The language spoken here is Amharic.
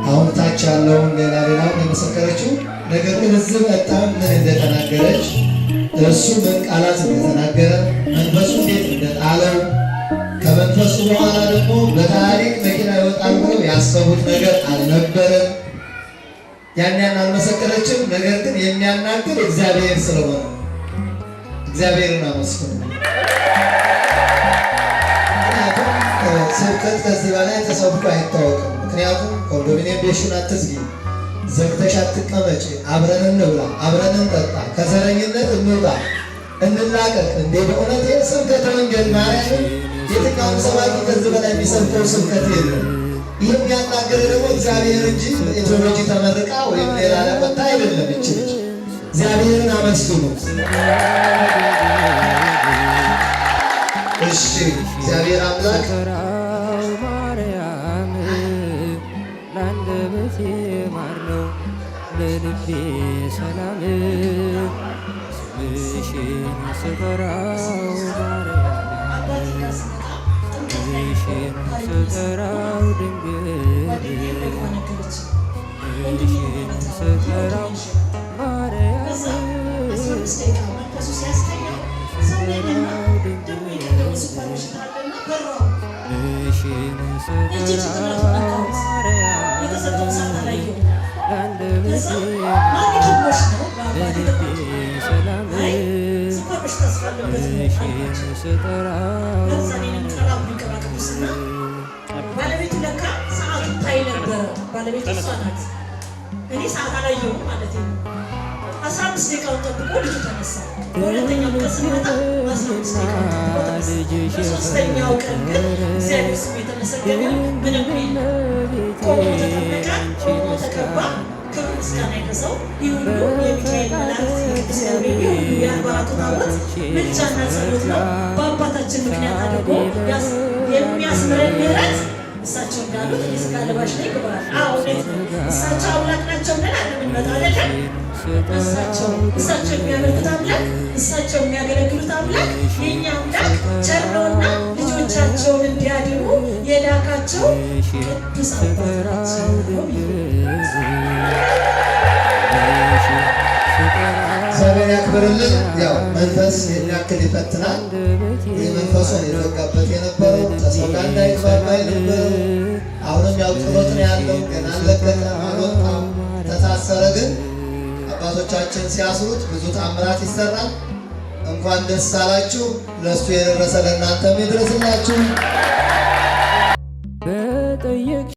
አሁን ታች ያለውን ሌላውን የመሰከረችው ነገር ግን እዚህ በጣም ምን እንደተናገረች እሱ ምን ቃላት እንደተናገረ መንፈሱ እንዴት እንደጣለው ከመንፈሱ በኋላ ደግሞ በታሪክ መኪና ይወጣል ብለው ያሰቡት ነገር አልነበረም። ያን አልመሰከረችም። ነገር ግን የሚያናግር እግዚአብሔር ስለሆነ እግዚአብሔርን አመስግኑ። ምክንያቱም ስብከት ከዚህ በላይ ተሰብኮ አይታወቅም። ምክንያቱም ኮንዶሚኒየም ቤቱን አትዝጊ፣ ዘግተሽ አትቀመጪ፣ አብረን እንብላ፣ አብረን እንጠጣ፣ ከዘረኝነት እንውጣ፣ እንላቀቅ። እንዴ በእውነት ስብከተ ወንጌል ማርያምን የትኛውም ሰባኪ ከዚህ በላይ የሚሰብከው ስብከት የለም። ይህ የሚያናገር ደግሞ እግዚአብሔር እንጂ በኢትዮሎጂ ተመርቃ ወይም ሌላ ለቆታ አይደለም። ይችልች እግዚአብሔርን አመስግኑት። እሺ እግዚአብሔር አምላክ ማርያም ለአንደበቴ ማር ነው፣ ለልቤ ሰላም ስምሽን ስጠራው ማርያም ስምሽን ስጠራው ድንግል ስምሽን ስጠራው ማርያም ባለቤቱ ለካ ሰዓቱ ታይ ነበረ። ባለቤቱ እሷ ናት። እኔ ሰዓት አላየሁም ማለት ነው። 15 ደቂቃውን ጠብቆ ልጁ ተነሳ። በሁለተኛው ቀን ስንመጣ 15 ደቂቃውን ጠብቆ ተነሳ። በሶስተኛው ቀን ግን እግዚአብሔር ስሙ የተመሰገነ ምንም ቆሞ ተጠመቀ፣ ቆሞ ተቀባ። ክብር ምስጋና ይድረሰው። ይህ ሁሉ የሚካኤል መላእክት የቅዱስ ገብርኤል ይህ ሁሉ የአርባዕቱ ታቦት ምልጃና ጸሎት ነው። በአባታችን ምክንያት አድርጎ የሚያስምረን ምሕረት እሳቸው እንዳሉት የሥጋ ለባሽ ላይ ግባል። እውነት ነው። እሳቸው አምላክ ናቸው ብለን አለምንመጣ አይደለም። እሳቸው የሚያመልኩት አምላክ፣ እሳቸው የሚያገለግሉት አምላክ የእኛ አምላክ ቸር ነውና ልጆቻቸውን እንዲያድኑ የላካቸው ቅዱስ አባታችን ነው። እግዚአብሔር ያክብርልን። ያው መንፈስ የሚያክል ይፈትናል። ይህ መንፈሱን የዘጋበት የነበረው ከሰው ጋር እንዳይግባባ የነበረው አሁንም ያው ጥሎት ነው ያለው። ገና አልለቀቀም፣ አልወጣም፣ ተሳሰረ። ግን አባቶቻችን ሲያስሩት ብዙ ታምራት ይሰራል። እንኳን ደስ አላችሁ። ለእሱ የደረሰ ለእናንተም ይድረስላችሁ። በጠየቅሽ